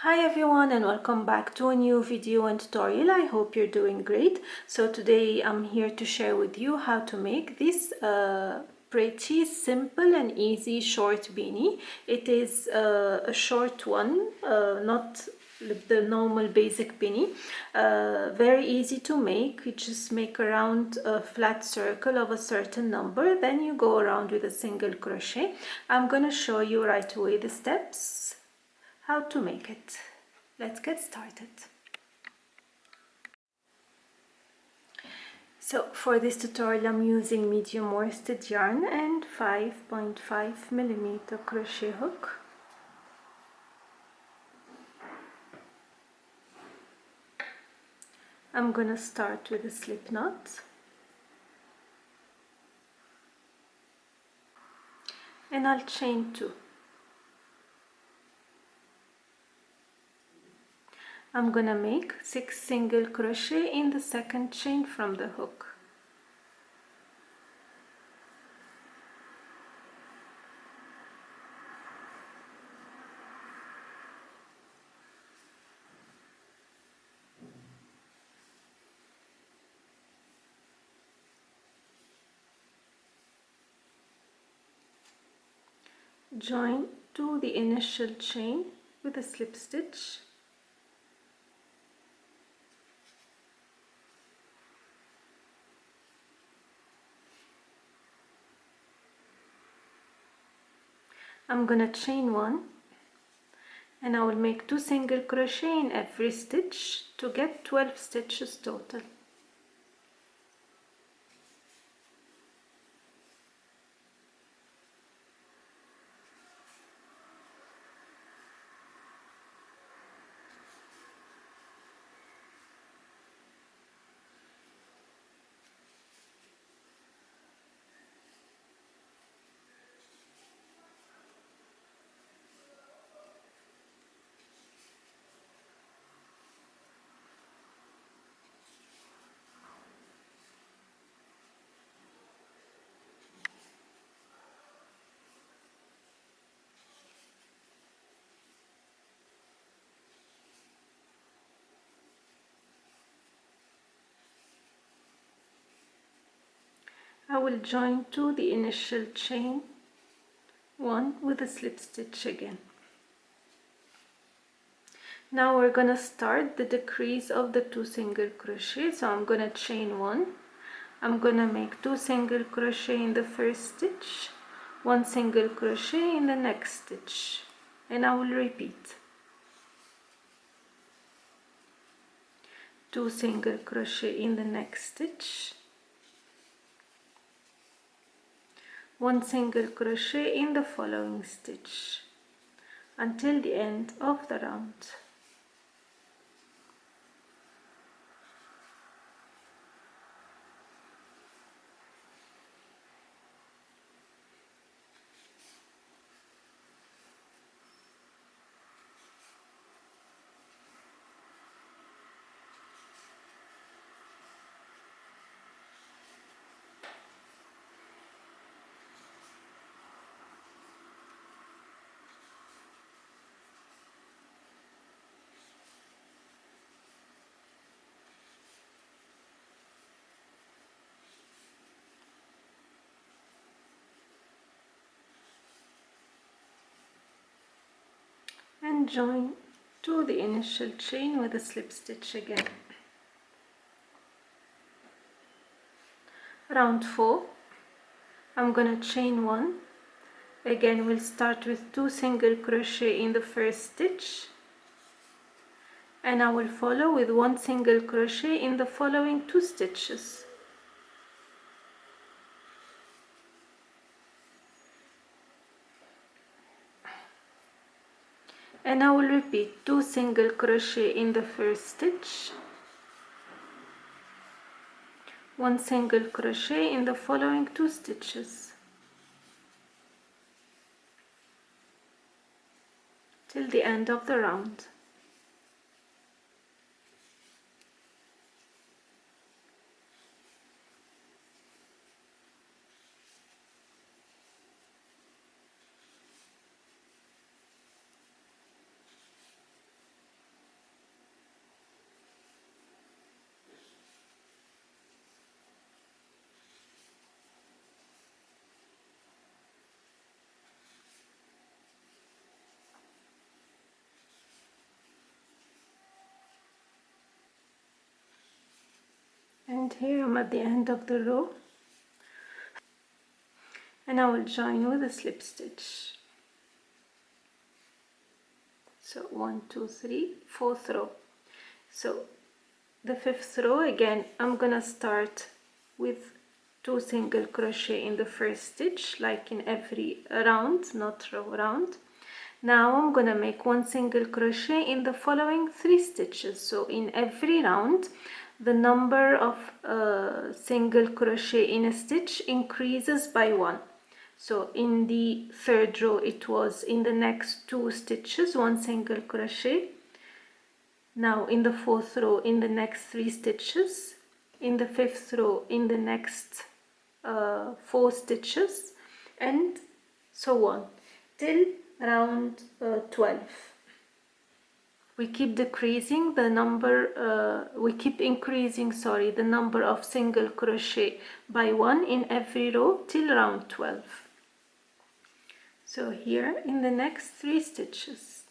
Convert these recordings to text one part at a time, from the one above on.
Hi everyone and welcome back to a new video and tutorial. I hope you're doing great. So today I'm here to share with you how to make this pretty simple and easy short beanie. It is a short one, not the normal basic beanie. Very easy to make. You just make around a flat circle of a certain number, then you go around with a single crochet. I'm gonna show you right away the steps how to make it. Let's get started. So for this tutorial I'm using medium worsted yarn and 5.5mm crochet hook. I'm gonna start with a slip knot and I'll chain 2. I'm gonna make 6 single crochet in the second chain from the hook. Join to the initial chain with a slip stitch. I'm gonna chain 1 and I will make 2 single crochet in every stitch to get 12 stitches total. I will join to the initial chain 1 with a slip stitch again. Now we're gonna start the decrease of the 2 single crochet. So I'm gonna chain 1. I'm gonna make 2 single crochet in the first stitch, 1 single crochet in the next stitch, and I will repeat. 2 single crochet in the next stitch, 1 single crochet in the following stitch until the end of the round. And join to the initial chain with a slip stitch again. Round 4, I'm gonna chain 1. Again we'll start with 2 single crochet in the first stitch and I will follow with 1 single crochet in the following 2 stitches. And I will repeat 2 single crochet in the first stitch, 1 single crochet in the following 2 stitches till the end of the round. And here I'm at the end of the row, and I will join with a slip stitch. So 1, 2, 3, fourth row. So the fifth row, again I'm gonna start with 2 single crochet in the first stitch, like in every round, not row round. Now I'm gonna make 1 single crochet in the following 3 stitches. So in every round the number of single crochet in a stitch increases by 1. So in the third row it was in the next 2 stitches 1 single crochet. Now in the fourth row in the next 3 stitches, in the fifth row in the next 4 stitches, and so on till round 12. We keep decreasing the number, the number of single crochet by 1 in every row till round 12. So here in the next 3 stitches.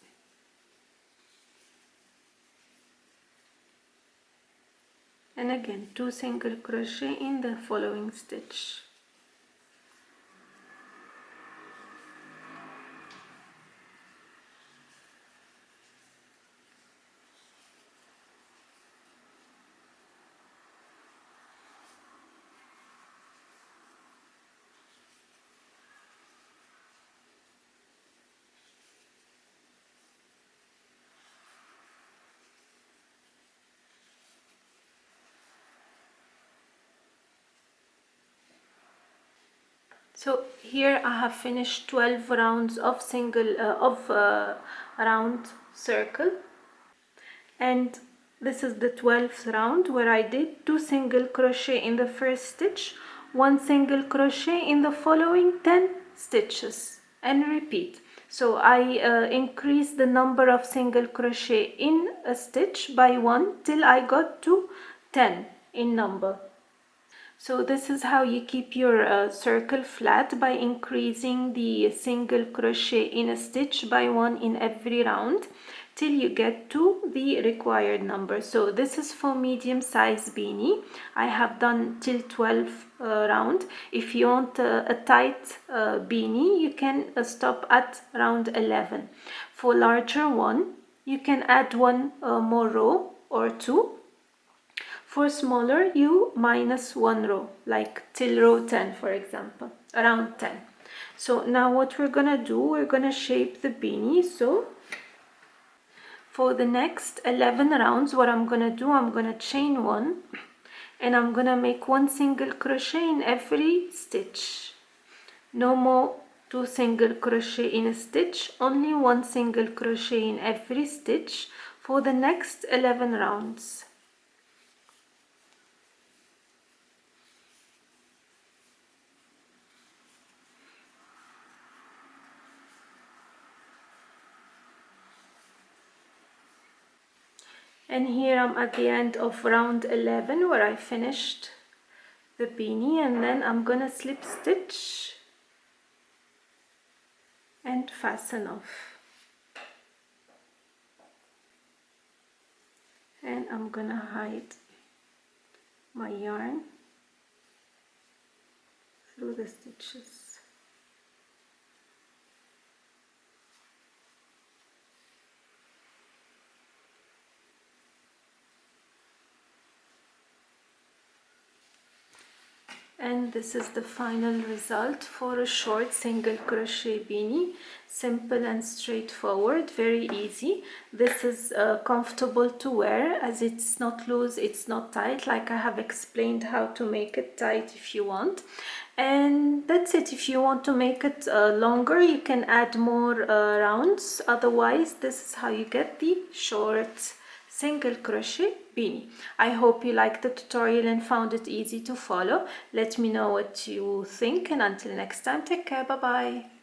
And again 2 single crochet in the following stitch. So here I have finished 12 rounds of round circle, and this is the 12th round where I did 2 single crochet in the first stitch, 1 single crochet in the following 10 stitches, and repeat. So I increased the number of single crochet in a stitch by 1 till I got to 10 in number. So this is how you keep your circle flat, by increasing the single crochet in a stitch by 1 in every round till you get to the required number. So this is for medium size beanie. I have done till 12 round. If you want a tight beanie, you can stop at round 11. For larger one, you can add one more row or 2. For smaller, you minus 1 row, like till row 10, for example, around 10. So now what we're gonna do, we're gonna shape the beanie. So for the next 11 rounds, what I'm gonna do, I'm gonna chain 1, and I'm gonna make 1 single crochet in every stitch. No more 2 single crochet in a stitch, only 1 single crochet in every stitch for the next 11 rounds. And here I'm at the end of round 11 where I finished the beanie, and then I'm gonna slip stitch and fasten off. And I'm gonna hide my yarn through the stitches. And this is the final result for a short single crochet beanie. Simple and straightforward, very easy. This is comfortable to wear, as it's not loose, it's not tight, like I have explained how to make it tight if you want. And that's it. If you want to make it longer, you can add more rounds. Otherwise, this is how you get the short single crochet beanie. I hope you liked the tutorial and found it easy to follow. Let me know what you think, and until next time, take care. Bye bye.